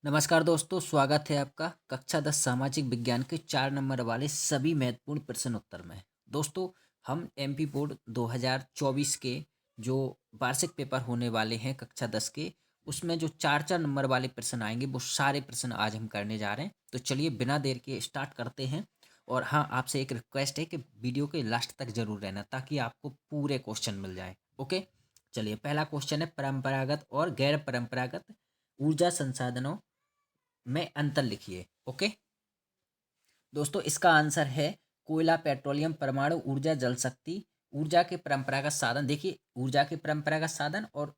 नमस्कार दोस्तों, स्वागत है आपका कक्षा 10 सामाजिक विज्ञान के 4 नंबर वाले सभी महत्वपूर्ण प्रश्न उत्तर में। दोस्तों, हम एमपी बोर्ड 2024 के जो वार्षिक पेपर होने वाले हैं कक्षा 10 के, उसमें जो 4-4 नंबर वाले प्रश्न आएंगे वो सारे प्रश्न आज हम करने जा रहे हैं। तो चलिए बिना देर के स्टार्ट करते हैं। और हाँ, आपसे एक रिक्वेस्ट है कि वीडियो के लास्ट तक जरूर रहना ताकि आपको पूरे क्वेश्चन मिल जाए। ओके, चलिए पहला क्वेश्चन है परंपरागत और गैर परंपरागत ऊर्जा संसाधनों में अंतर लिखिए। ओके दोस्तों, इसका आंसर है कोयला, पेट्रोलियम, परमाणु ऊर्जा, जल शक्ति। ऊर्जा के परंपरागत साधन, देखिए ऊर्जा के परंपरागत साधन और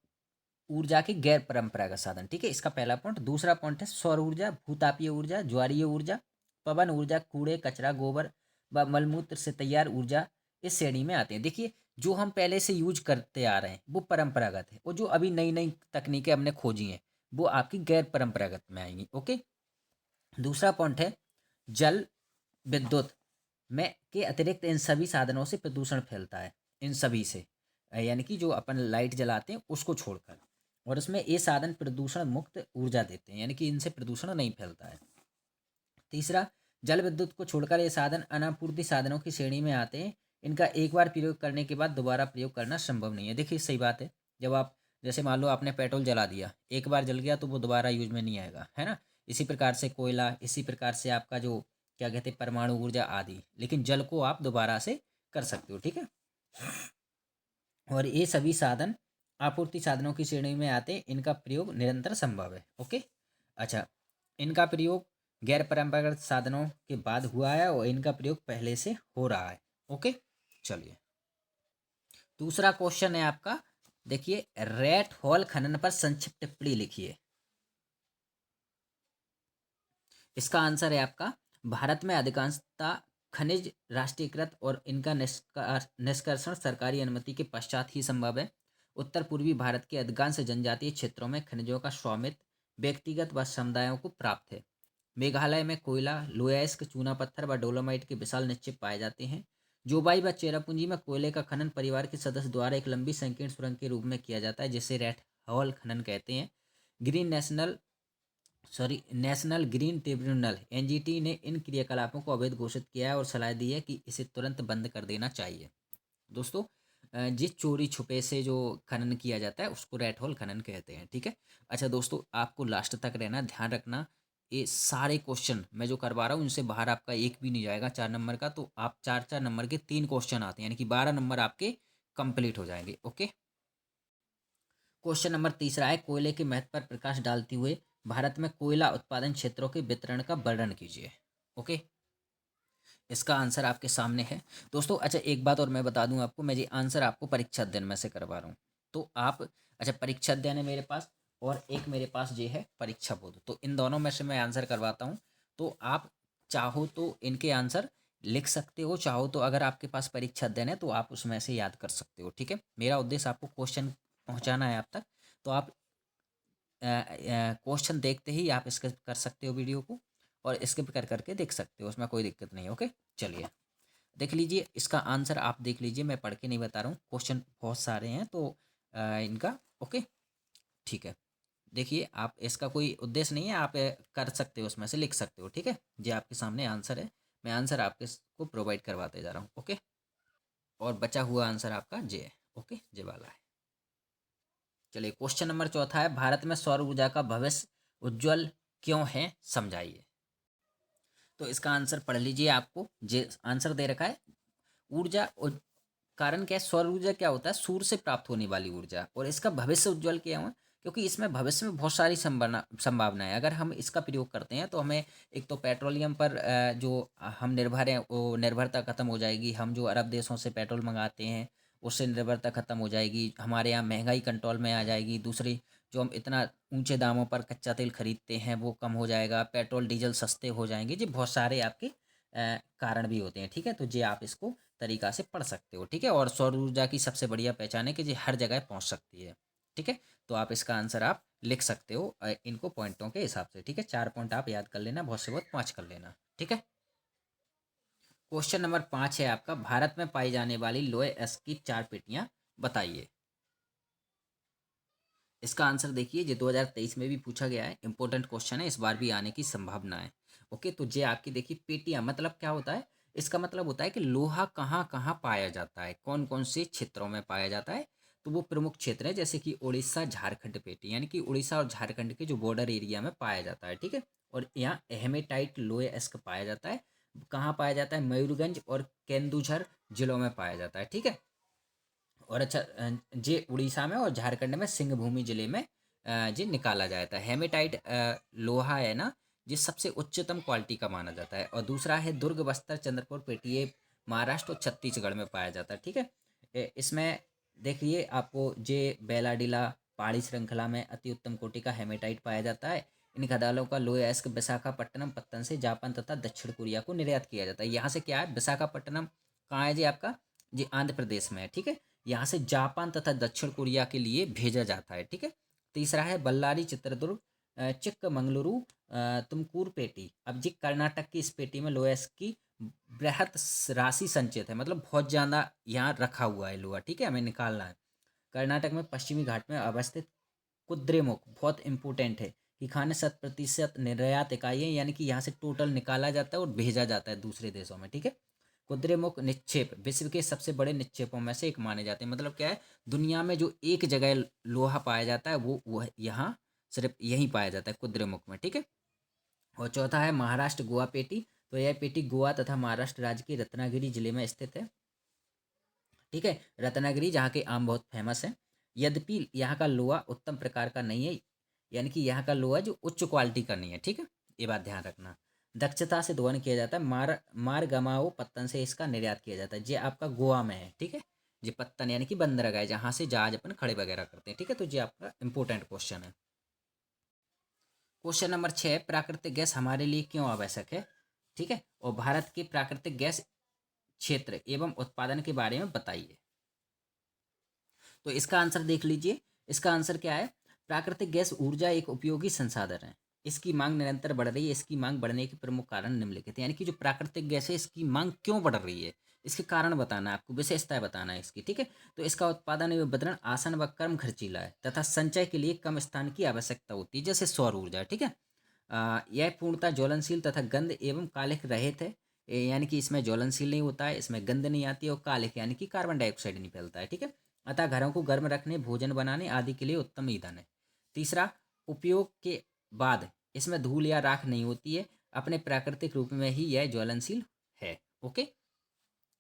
ऊर्जा के गैर परंपरागत साधन। ठीक है, इसका पहला पॉइंट। दूसरा पॉइंट है सौर ऊर्जा, भूतापीय ऊर्जा, ज्वारीय ऊर्जा, पवन ऊर्जा, कूड़े कचरा गोबर व मलमूत्र से तैयार ऊर्जा इस श्रेणी में आते हैं। देखिए, जो हम पहले से यूज करते आ रहे हैं वो परंपरागत है, और जो अभी नई नई तकनीकें हमने खोजी हैं वो आपकी गैर परंपरागत में आएंगी। ओके, दूसरा पॉइंट है जल विद्युत में के अतिरिक्त इन सभी साधनों से प्रदूषण फैलता है। इन सभी से यानी कि जो अपन लाइट जलाते हैं उसको छोड़कर, और इसमें ये साधन प्रदूषण मुक्त ऊर्जा देते हैं, यानी कि इनसे प्रदूषण नहीं फैलता है। तीसरा, जल विद्युत को छोड़कर ये साधन अनापूर्ति साधनों की श्रेणी में आते हैं। इनका एक बार प्रयोग करने के बाद दोबारा प्रयोग करना संभव नहीं है। देखिए सही बात है, जब आप जैसे मान लो आपने पेट्रोल जला दिया, एक बार जल गया तो वो दोबारा यूज में नहीं आएगा, है ना। इसी प्रकार से कोयला, इसी प्रकार से आपका जो क्या कहते हैं परमाणु ऊर्जा आदि, लेकिन जल को आप दोबारा से कर सकते हो। ठीक है, और ये सभी साधन आपूर्ति साधनों की श्रेणी में आते हैं। इनका प्रयोग निरंतर संभव है। ओके, अच्छा, इनका प्रयोग गैर परंपरागत साधनों के बाद हुआ है और इनका प्रयोग पहले से हो रहा है। ओके, चलिए दूसरा क्वेश्चन है आपका। देखिए, रेट हॉल खनन पर संक्षिप्त टिप्पणी लिखिए। इसका आंसर है आपका भारत में अधिकांशतः खनिज राष्ट्रीयकृत और इनका निष्कर्षण सरकारी अनुमति के पश्चात ही संभव है। उत्तर पूर्वी भारत के अधिकांश जनजातीय क्षेत्रों में खनिजों का स्वामित्व व्यक्तिगत व समुदायों को प्राप्त है। मेघालय में कोयला, लोयस्क, चूना पत्थर व डोलोमाइट के विशाल निक्षेप पाए जाते हैं। जोबाई व चेरापूंजी में कोयले का खनन परिवार के सदस्य द्वारा एक लंबी संकीर्ण सुरंग के रूप में किया जाता है, जिसे रेट हॉल खनन कहते हैं। Green national national green tribunal NGT ने इन क्रियाकलापों को अवैध घोषित किया है और सलाह दी है कि इसे तुरंत बंद कर देना चाहिए। दोस्तों, जिस चोरी छुपे से जो खनन किया जाता है उसको रेट होल खनन कहते हैं। ठीक है, अच्छा दोस्तों, आपको लास्ट तक रहना, ध्यान रखना। ये सारे क्वेश्चन मैं जो करवा रहा हूँ इनसे बाहर आपका एक भी नहीं जाएगा 4 नंबर का। तो आप 4-4 नंबर के 3 क्वेश्चन आते हैं, यानी कि 12 नंबर आपके कंप्लीट हो जाएंगे। ओके, क्वेश्चन नंबर तीसरा है कोयले के महत्व पर प्रकाश डालते हुए भारत में कोयला उत्पादन क्षेत्रों के वितरण का वर्णन कीजिए। ओके, इसका आंसर आपके सामने है दोस्तों। अच्छा, एक बात और मैं बता दूं आपको, मैं ये आंसर आपको परीक्षा अध्ययन में से करवा रहा हूँ। तो आप, अच्छा, परीक्षा अध्ययन है मेरे पास और एक मेरे पास ये है परीक्षा बोध, तो इन दोनों में से मैं आंसर करवाता हूँ। तो आप चाहो तो इनके आंसर लिख सकते हो, चाहो तो अगर आपके पास परीक्षा अध्ययन है तो आप उसमें से याद कर सकते हो। ठीक है, मेरा उद्देश्य आपको क्वेश्चन पहुंचाना है आप तक। तो आप क्वेश्चन देखते ही आप इसके कर सकते हो वीडियो को, और स्किप कर करके देख सकते हो, उसमें कोई दिक्कत नहीं है। ओके, चलिए देख लीजिए इसका आंसर, आप देख लीजिए, मैं पढ़ के नहीं बता रहा हूँ, क्वेश्चन बहुत सारे हैं तो इनका। ओके, ठीक है, देखिए आप, इसका कोई उद्देश्य नहीं है, आप कर सकते हो, उसमें से लिख सकते हो। ठीक है, ये आपके सामने आंसर है, मैं आंसर आपके को प्रोवाइड करवाते जा रहा हूँ। ओके, और बचा हुआ आंसर आपका जे है। ओके, जे वाला है। चलिए क्वेश्चन नंबर चौथा है भारत में सौर ऊर्जा का भविष्य उज्जवल क्यों है, समझाइए। तो इसका आंसर पढ़ लीजिए, आपको जे आंसर दे रखा है। ऊर्जा कारण क्या है, सौर ऊर्जा क्या होता है, सूर्य से प्राप्त होने वाली ऊर्जा, और इसका भविष्य उज्जवल क्या है क्योंकि इसमें भविष्य में बहुत सारी संभावना है। अगर हम इसका प्रयोग करते हैं तो हमें एक तो पेट्रोलियम पर जो हम निर्भर हैं वो निर्भरता खत्म हो जाएगी। हम जो अरब देशों से पेट्रोल मंगाते हैं उससे निर्भरता खत्म हो जाएगी। हमारे यहाँ महंगाई कंट्रोल में आ जाएगी। दूसरी, जो हम इतना ऊंचे दामों पर कच्चा तेल खरीदते हैं वो कम हो जाएगा। पेट्रोल डीजल सस्ते हो जाएंगे। जी बहुत सारे आपके कारण भी होते हैं। ठीक है, तो ये आप इसको तरीका से पढ़ सकते हो। ठीक है, और सौर ऊर्जा की सबसे बढ़िया पहचान है कि ये हर जगह पहुंच सकती है। ठीक है, तो आप इसका आंसर आप लिख सकते हो इनको पॉइंटों के हिसाब से। ठीक है, 4 पॉइंट आप याद कर लेना, बहुत से बहुत 5 कर लेना। ठीक है, क्वेश्चन नंबर 5 है आपका भारत में पाई जाने वाली लोहे एस की 4 पेटियां बताइए। इसका आंसर देखिए, ये 2023 में भी पूछा गया है, इंपॉर्टेंट क्वेश्चन है, इस बार भी आने की संभावना है। ओके, तो ये आपकी देखिए पेटियां मतलब क्या होता है, इसका मतलब होता है कि लोहा कहाँ कहाँ पाया जाता है, कौन कौन से क्षेत्रों में पाया जाता है। तो वो प्रमुख क्षेत्र है जैसे कि उड़ीसा झारखंड पेटी, यानी कि उड़ीसा और झारखंड के जो बॉर्डर एरिया में पाया जाता है, ठीक है। और यहाँ हेमेटाइट लोहे एस्क पाया जाता है, कहाँ पाया जाता है, मयूरगंज और केंदुझर जिलों में पाया जाता है, ठीक है। और अच्छा, जे उड़ीसा में और झारखंड में सिंहभूमि जिले में जे निकाला जाता है। हेमेटाइट लोहा है ना, ये सबसे उच्चतम क्वालिटी का माना जाता है। और दूसरा है दुर्ग, बस्तर, चंद्रपुर पेटी, ये महाराष्ट्र और छत्तीसगढ़ में पाया जाता है, ठीक है। इसमें देखिए आपको जे बेलाडीला पहाड़ी श्रृंखला में अति उत्तम कोटि का हेमेटाइट पाया जाता है। इन खदानों का लोहे अयस्क विशाखापट्टनम पत्तन से जापान तथा दक्षिण कोरिया को निर्यात किया जाता है। यहाँ से क्या है, विशाखापट्टनम कहाँ है जी आपका, जी आंध्र प्रदेश में है, ठीक है। यहाँ से जापान तथा दक्षिण कोरिया के लिए भेजा जाता है, ठीक है। तीसरा है बल्लारी, चित्रदुर्ग, चिक्कमंगलुरु, तुमकूर पेटी। अब जी कर्नाटक की इस पेटी में लोहेस की बृहत राशि संचित है, मतलब बहुत ज़्यादा यहाँ रखा हुआ है लोहा, ठीक है, हमें निकालना है। कर्नाटक में पश्चिमी घाट में अवस्थित कुद्रेमुख बहुत इंपॉर्टेंट है कि खाने 100% निर्यात इकाई है, यानी कि यहाँ से टोटल निकाला जाता है और भेजा जाता है दूसरे देशों में, ठीक है। कुद्रेमुख निक्षेप विश्व के सबसे बड़े निक्षेपों में से एक माने जाते हैं। मतलब क्या है, दुनिया में जो एक जगह लोहा पाया जाता है वो यहाँ सिर्फ यहीं पाया जाता है, कुद्रेमुख में, ठीक है। और चौथा है महाराष्ट्र गोवा पेटी। तो यह पेटी गोवा तथा महाराष्ट्र राज्य के रत्नागिरी जिले में स्थित है, ठीक है। रत्नागिरी जहाँ के आम बहुत फेमस है। यद्यपि यहाँ का लोहा उत्तम प्रकार का नहीं है, यानी कि यहाँ का लोहा जो उच्च क्वालिटी का नहीं है, ठीक है, ये बात ध्यान रखना। दक्षता से दोहन किया जाता है, मारगामाओ पत्तन से इसका निर्यात किया जाता है, ये आपका गोवा में है, ठीक है। ये पत्तन यानी कि बंदरगाह है जहाँ से जहाज अपन खड़े वगैरह करते हैं, ठीक है। तो ये आपका इंपॉर्टेंट क्वेश्चन है। क्वेश्चन नंबर 6, प्राकृतिक गैस हमारे लिए क्यों आवश्यक है, ठीक है। और भारत के प्राकृतिक गैस क्षेत्र एवं उत्पादन के बारे में बताइए। तो इसका आंसर देख लीजिए, इसका आंसर क्या है, प्राकृतिक गैस ऊर्जा एक उपयोगी संसाधन है, इसकी मांग निरंतर बढ़ रही है। इसकी मांग बढ़ने के प्रमुख कारण निम्नलिखित हैं, यानी कि जो प्राकृतिक गैस है इसकी मांग क्यों बढ़ रही है, इसके कारण बताना है आपको, विशेषताएं बताना है इसकी, ठीक है। तो इसका उत्पादन एवं वितरण आसान व कम खर्चीला है तथा संचय के लिए कम स्थान की आवश्यकता होती है, जैसे सौर ऊर्जा, ठीक है। यह पूर्णतः ज्वलनशील तथा गंध एवं कालिक रहित है, यानी कि इसमें ज्वलनशील नहीं होता है, इसमें गंध नहीं आती है, और कालिक यानी कि कार्बन डाइऑक्साइड नहीं फैलता है, ठीक है। अतः घरों को गर्म रखने, भोजन बनाने आदि के लिए उत्तम ईंधन है। तीसरा, उपयोग के बाद इसमें धूल या राख नहीं होती है, अपने प्राकृतिक रूप में ही यह ज्वलनशील है, ओके।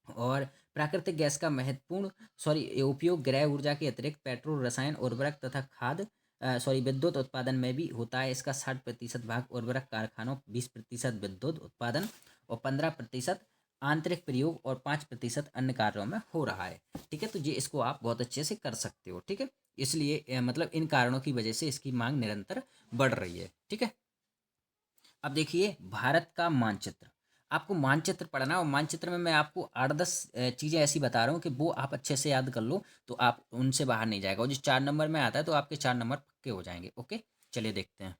और प्राकृतिक गैस का महत्वपूर्ण उपयोग गृह ऊर्जा के अतिरिक्त पेट्रोल, रसायन, उर्वरक तथा विद्युत उत्पादन में भी होता है। इसका 60% भाग उर्वरक कारखानों, 20% विद्युत उत्पादन और 15% आंतरिक प्रयोग और 5% अन्य कार्यों में हो रहा है, ठीक है। तो ये इसको आप बहुत अच्छे से कर सकते हो, ठीक है। इसलिए मतलब इन कारणों की वजह से इसकी मांग निरंतर बढ़ रही है, ठीक है। अब देखिए भारत का मानचित्र, आपको मानचित्र पढ़ना, और मानचित्र में मैं आपको 8-10 चीज़ें ऐसी बता रहा हूँ कि वो आप अच्छे से याद कर लो, तो आप उनसे बाहर नहीं जाएगा। और जो 4 नंबर में आता है तो आपके 4 नंबर पक्के हो जाएंगे, ओके। चलिए देखते हैं।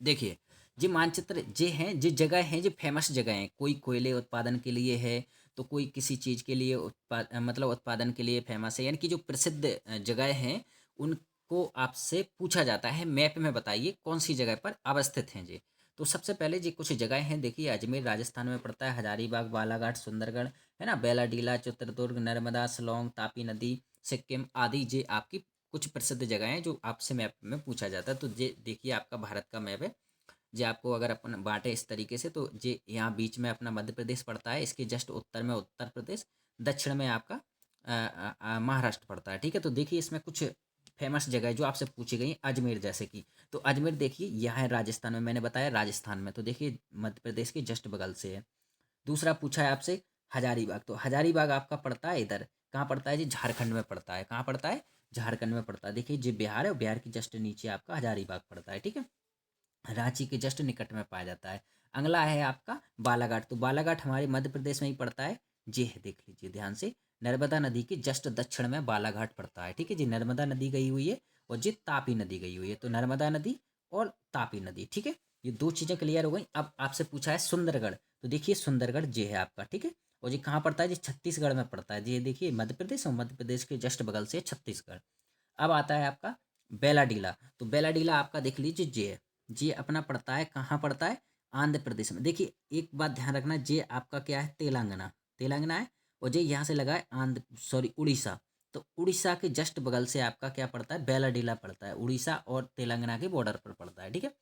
देखिए, ये मानचित्र जे हैं, ये जगह हैं, ये फेमस जगह हैं, कोई कोयले उत्पादन के लिए है, तो कोई किसी चीज़ के लिए मतलब उत्पादन के लिए फेमस है, यानी कि जो प्रसिद्ध जगह हैं उनको आपसे पूछा जाता है मैप में बताइए कौन सी जगह पर अवस्थित हैं ये। तो सबसे पहले जी कुछ जगह हैं, देखिए अजमेर राजस्थान में पड़ता है, हजारीबाग, बालाघाट, सुंदरगढ़, है ना, बेलाडीला, चित्रदुर्ग, नर्मदा, सलोंग, तापी नदी, सिक्किम आदि, ये आपकी कुछ प्रसिद्ध जगह हैं जो आपसे मैप में पूछा जाता है। तो ये देखिए आपका भारत का मैप है, जे आपको अगर अपन बांटे इस तरीके से, तो जे यहाँ बीच में अपना मध्य प्रदेश पड़ता है, इसके जस्ट उत्तर में उत्तर प्रदेश, दक्षिण में आपका महाराष्ट्र पड़ता है, ठीक है। तो देखिए इसमें कुछ फेमस जगह है जो आपसे पूछी गई, अजमेर जैसे कि, तो अजमेर देखिए यहाँ है राजस्थान में, मैंने बताया राजस्थान में, तो देखिए मध्य प्रदेश के जस्ट बगल से है। दूसरा पूछा है आपसे हजारीबाग, तो हजारीबाग आपका पड़ता है इधर, कहाँ पड़ता है जी, झारखंड में पड़ता है, कहाँ पड़ता है, झारखंड में पड़ता है। देखिए जी बिहार है, और बिहार की जस्ट नीचे आपका हजारीबाग पड़ता है, ठीक है। रांची के जस्ट निकट में पाया जाता है। अगला है आपका बालाघाट, तो बालाघाट हमारे मध्य प्रदेश में ही पड़ता है, ये है, देख लीजिए ध्यान से, नर्मदा नदी के जस्ट दक्षिण में बालाघाट पड़ता है, ठीक है जी। नर्मदा नदी गई हुई है और जी तापी नदी गई हुई है, तो नर्मदा नदी और तापी नदी, ठीक है। ये दो चीज़ें क्लियर हो गई। अब आपसे पूछा है सुंदरगढ़, तो देखिए सुंदरगढ़ ये है आपका, ठीक है। और ये कहाँ पड़ता है जी, छत्तीसगढ़ में पड़ता है जी, ये देखिए मध्य प्रदेश, और मध्य प्रदेश के जस्ट बगल से छत्तीसगढ़। अब आता है आपका बेलाडीला। तो बेलाडीला आपका देख लीजिए जे है, जे अपना पड़ता है, कहाँ पड़ता है, आंध्र प्रदेश में। देखिए एक बात ध्यान रखना, जे आपका क्या है, तेलंगाना, तेलंगाना है, और जे यहाँ से लगा है आंध्र, सॉरी उड़ीसा। तो उड़ीसा के जस्ट बगल से आपका क्या पड़ता है, बेलाडीला पड़ता है, उड़ीसा और तेलंगाना के बॉर्डर पर पड़ता है। ठीक है,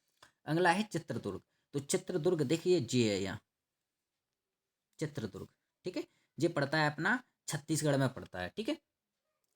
अगला है चित्रदुर्ग। तो चित्रदुर्ग देखिए जे है यहाँ, चित्रदुर्ग। ठीक है, ये पड़ता है अपना छत्तीसगढ़ में पड़ता है। ठीक है,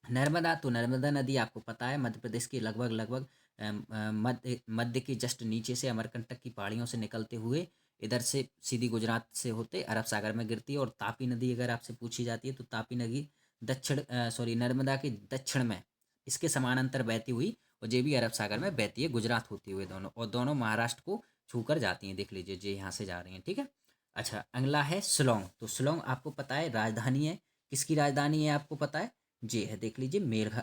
नर्मदा, तो नर्मदा नदी आपको पता है मध्य प्रदेश की लगभग लगभग मध्य मध्य के जस्ट नीचे से अमरकंटक की पहाड़ियों से निकलते हुए इधर से सीधी गुजरात से होते अरब सागर में गिरती है। और तापी नदी अगर आपसे पूछी जाती है तो तापी नदी दक्षिण, सॉरी नर्मदा के दक्षिण में इसके समानांतर बहती हुई, और ये भी अरब सागर में बहती है, गुजरात होती हुए दोनों, और दोनों महाराष्ट्र को छूकर जाती हैं। देख लीजिए ये यहाँ से जा रही हैं। ठीक है, अच्छा अगला है शिलोंग। तो शिलोंग आपको पता है राजधानी है, किसकी राजधानी है आपको पता है, जी है, देख लीजिए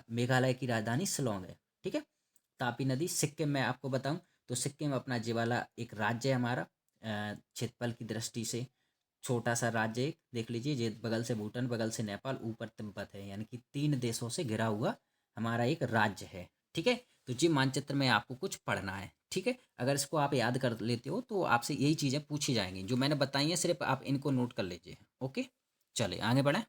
मेघालय की राजधानी शिलोंग है। ठीक है, तापी नदी सिक्किम में आपको बताऊं तो सिक्किम अपना ये वाला एक राज्य है हमारा, क्षेत्रफल की दृष्टि से छोटा सा राज्य एक, देख लीजिए ये बगल से भूटान, बगल से नेपाल, ऊपर तिब्बत है, यानी कि 3 देशों से घिरा हुआ हमारा एक राज्य है। ठीक है, तो जी मानचित्र में आपको कुछ पढ़ना है। ठीक है, अगर इसको आप याद कर लेते हो तो आपसे यही चीज़ें पूछी जाएंगी जो मैंने बताई हैं, सिर्फ आप इनको नोट कर लीजिए। ओके, चलिए आगे बढ़ें।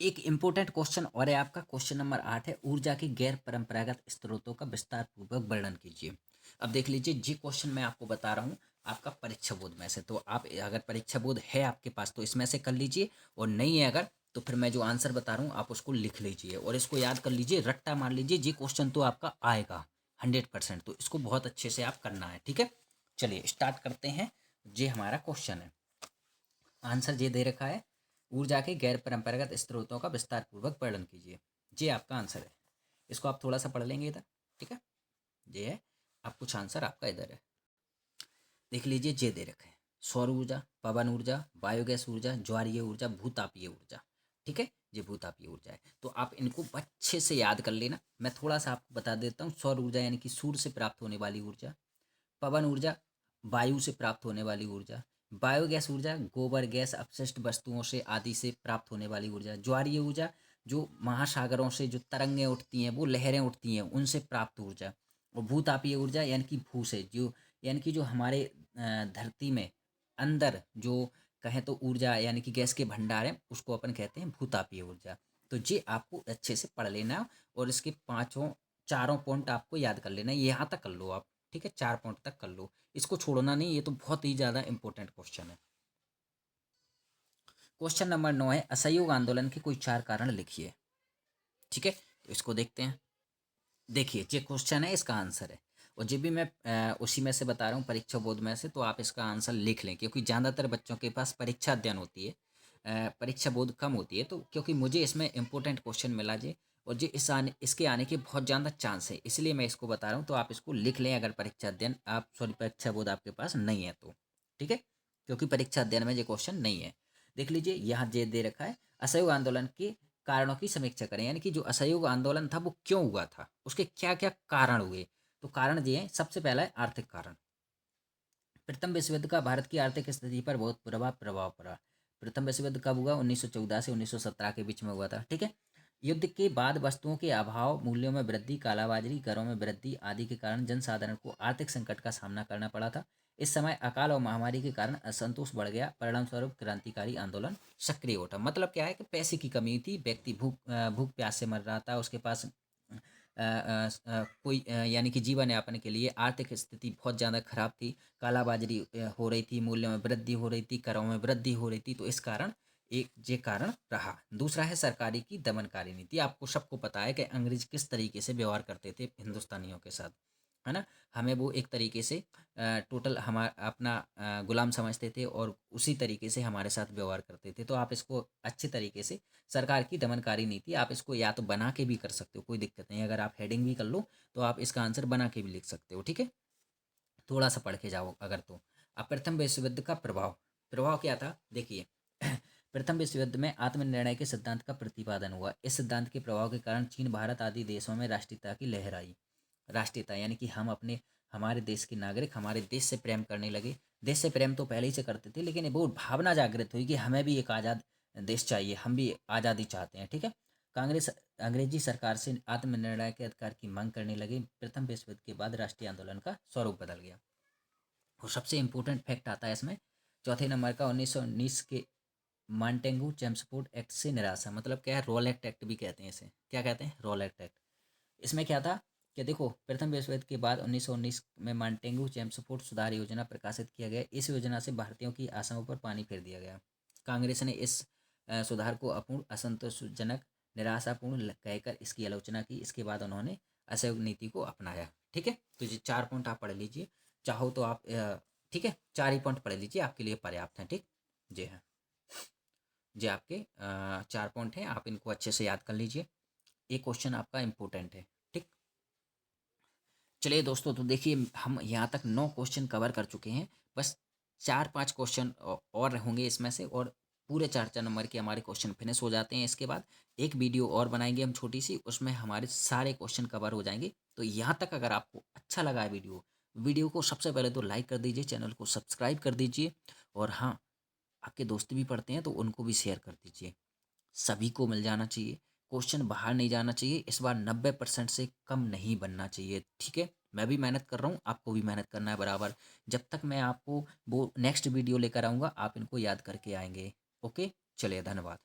एक इम्पोर्टेंट क्वेश्चन और है आपका, क्वेश्चन नंबर 8 है, ऊर्जा के गैर परंपरागत स्रोतों का विस्तार पूर्वक वर्णन कीजिए। अब देख लीजिए जी क्वेश्चन मैं आपको बता रहा हूँ आपका परीक्षा बोर्ड में से, तो आप अगर परीक्षा बोर्ड है आपके पास तो इसमें से कर लीजिए, और नहीं है अगर तो फिर मैं जो आंसर बता रहा हूँ आप उसको लिख लीजिए और इसको याद कर लीजिए, रट्टा मार लीजिए, जी क्वेश्चन तो आपका आएगा 100%, तो इसको बहुत अच्छे से आप करना है। ठीक है, चलिए स्टार्ट करते हैं। ये हमारा क्वेश्चन है, आंसर ये दे रखा है, ऊर्जा के गैर परंपरागत स्रोतों का विस्तार पूर्वक वर्णन कीजिए। ये आपका आंसर है, इसको आप थोड़ा सा पढ़ लेंगे इधर। ठीक है, ये है, आप कुछ आंसर आपका इधर है, देख लीजिए ये दे रखे हैं, सौर ऊर्जा, पवन ऊर्जा, बायोगैस ऊर्जा, ज्वारीय ऊर्जा, भूतापीय ऊर्जा। ठीक है, ये भूतापीय ऊर्जा है, तो आप इनको अच्छे से याद कर लेना। मैं थोड़ा सा आपको बता देता हूँ, सौर ऊर्जा यानी कि सूर्य से प्राप्त होने वाली ऊर्जा, पवन ऊर्जा वायु से प्राप्त होने वाली ऊर्जा, बायोगैस ऊर्जा गोबर गैस अपशिष्ट वस्तुओं से आदि से प्राप्त होने वाली ऊर्जा, ज्वारीय ऊर्जा जो महासागरों से जो तरंगें उठती हैं, वो लहरें उठती हैं, उनसे प्राप्त ऊर्जा, और भूतापीय ऊर्जा यानी कि भू से जो, यानी कि जो हमारे धरती में अंदर जो कहें तो ऊर्जा यानी कि गैस के भंडार हैं, उसको अपन कहते हैं भूतापीय ऊर्जा। तो ये आपको अच्छे से पढ़ लेना, और इसके पाँचों चारों पॉइंट आपको याद कर लेना, यहाँ तक कर लो आप। ठीक है, 4 पॉइंट तक कर लो, इसको छोड़ना नहीं, ये तो बहुत ही ज़्यादा इंपॉर्टेंट क्वेश्चन है। क्वेश्चन नंबर 9 है, असहयोग आंदोलन के कोई 4 कारण लिखिए। ठीक है, तो इसको देखते हैं। देखिए ये क्वेश्चन है, इसका आंसर है, और जब भी मैं उसी में से बता रहा हूँ परीक्षा बोर्ड में से, तो आप इसका आंसर लिख लें, क्योंकि ज़्यादातर बच्चों के पास परीक्षा अध्ययन होती है, परीक्षा बोर्ड कम होती है, तो क्योंकि मुझे इसमें इंपॉर्टेंट क्वेश्चन मिला जी, और जो इसके आने के बहुत ज़्यादा चांस है, इसलिए मैं इसको बता रहा हूँ, तो आप इसको लिख लें अगर परीक्षा अध्ययन आप, सॉरी परीक्षा बोर्ड आपके पास नहीं है तो। ठीक है, क्योंकि परीक्षा अध्ययन में ये क्वेश्चन नहीं है। देख लीजिए यहाँ जे दे रखा है, असहयोग आंदोलन के कारणों की समीक्षा करें, यानी कि जो असहयोग आंदोलन था वो क्यों हुआ था, उसके क्या क्या कारण हुए। तो कारण ये है, सबसे पहला है आर्थिक कारण, प्रथम विश्व युद्ध का भारत की आर्थिक स्थिति पर बहुत बुरा प्रभाव पड़ा। प्रथम विश्व युद्ध कब हुआ, 1914 से 1917 के बीच में हुआ था। ठीक है, युद्ध के बाद वस्तुओं के अभाव, मूल्यों में वृद्धि, कालाबाजारी, करों में वृद्धि आदि के कारण जनसाधारण को आर्थिक संकट का सामना करना पड़ा था। इस समय अकाल और महामारी के कारण असंतोष बढ़ गया, परिणाम स्वरूप क्रांतिकारी आंदोलन सक्रिय उठा। मतलब क्या है कि पैसे की कमी थी, व्यक्ति भूख प्यास से मर रहा था, उसके पास कोई यानी कि जीवन यापन के लिए आर्थिक स्थिति बहुत ज़्यादा खराब थी, कालाबाजारी हो रही थी, मूल्यों में वृद्धि हो रही थी, करों में वृद्धि हो रही थी, तो इस कारण एक ये कारण रहा। दूसरा है सरकारी की दमनकारी नीति, आपको सबको पता है कि अंग्रेज किस तरीके से व्यवहार करते थे हिंदुस्तानियों के साथ, है ना, हमें वो एक तरीके से टोटल हमारा अपना गुलाम समझते थे, और उसी तरीके से हमारे साथ व्यवहार करते थे। तो आप इसको अच्छे तरीके से, सरकार की दमनकारी नीति, आप इसको या तो बना के भी कर सकते हो, कोई दिक्कत नहीं, अगर आप हेडिंग भी कर लो तो आप इसका आंसर बना के भी लिख सकते हो। ठीक है, थोड़ा सा पढ़ के जाओ अगर तो। अब प्रथम विश्व युद्ध का प्रभाव, प्रभाव क्या था देखिए। प्रथम विश्व युद्ध में आत्मनिर्णय के सिद्धांत का प्रतिपादन हुआ, इस सिद्धांत के प्रभाव के कारण चीन, भारत आदि देशों में राष्ट्रीयता की लहर आई। राष्ट्रीयता यानी कि हम अपने, हमारे देश के नागरिक हमारे देश से प्रेम करने लगे। देश से प्रेम तो पहले ही से करते थे, लेकिन वो भावना जागृत हुई कि हमें भी एक आज़ाद देश चाहिए, हम भी आज़ादी चाहते हैं। ठीक है, कांग्रेस अंग्रेजी सरकार से आत्मनिर्णय के अधिकार की मांग करने लगे। प्रथम विश्व युद्ध के बाद राष्ट्रीय आंदोलन का स्वरूप बदल गया। और सबसे इम्पोर्टेंट फैक्ट आता है इसमें चौथे नंबर का, 1919 के मांटेगू चेम्सफोर्ड एक्ट से निराशा, मतलब क्या है, रोलेट एक्ट भी कहते हैं इसे। क्या कहते हैं? Rowlatt act. इसमें क्या था कि देखो, प्रथम विश्व युद्ध के बाद 1919 में मांटेगू चेम्सफोर्ड सुधार योजना प्रकाशित किया गया। इस योजना से भारतीयों की आशाओं पर पानी फेर दिया गया। कांग्रेस ने इस सुधार को अपूर्ण, असंतोषजनक, निराशापूर्ण कहकर इसकी आलोचना की। इसके बाद उन्होंने असहयोग नीति को अपनाया। ठीक है, तो ये 4 पॉइंट आप पढ़ लीजिए, चाहो तो आप ठीक है 4 ही पॉइंट पढ़ लीजिए, आपके लिए पर्याप्त हैं। ठीक, जी हाँ, जी आपके 4 पॉइंट हैं, आप इनको अच्छे से याद कर लीजिए। एक क्वेश्चन आपका इम्पोर्टेंट है। ठीक, चलिए दोस्तों, तो देखिए हम यहाँ तक 9 क्वेश्चन कवर कर चुके हैं। बस 4-5 क्वेश्चन और होंगे इसमें से, और पूरे 4-4 नंबर के हमारे क्वेश्चन फिनिश हो जाते हैं। इसके बाद एक वीडियो और बनाएंगे हम छोटी सी, उसमें हमारे सारे क्वेश्चन कवर हो जाएंगे। तो यहाँ तक अगर आपको अच्छा लगा है वीडियो को सबसे पहले तो लाइक कर दीजिए, चैनल को सब्सक्राइब कर दीजिए, और हाँ, आपके दोस्त भी पढ़ते हैं तो उनको भी शेयर कर दीजिए। सभी को मिल जाना चाहिए, क्वेश्चन बाहर नहीं जाना चाहिए। इस बार 90% से कम नहीं बनना चाहिए। ठीक है, मैं भी मेहनत कर रहा हूँ, आपको भी मेहनत करना है बराबर। जब तक मैं आपको वो नेक्स्ट वीडियो लेकर आऊँगा, आप इनको याद करके आएंगे। ओके, चलिए, धन्यवाद।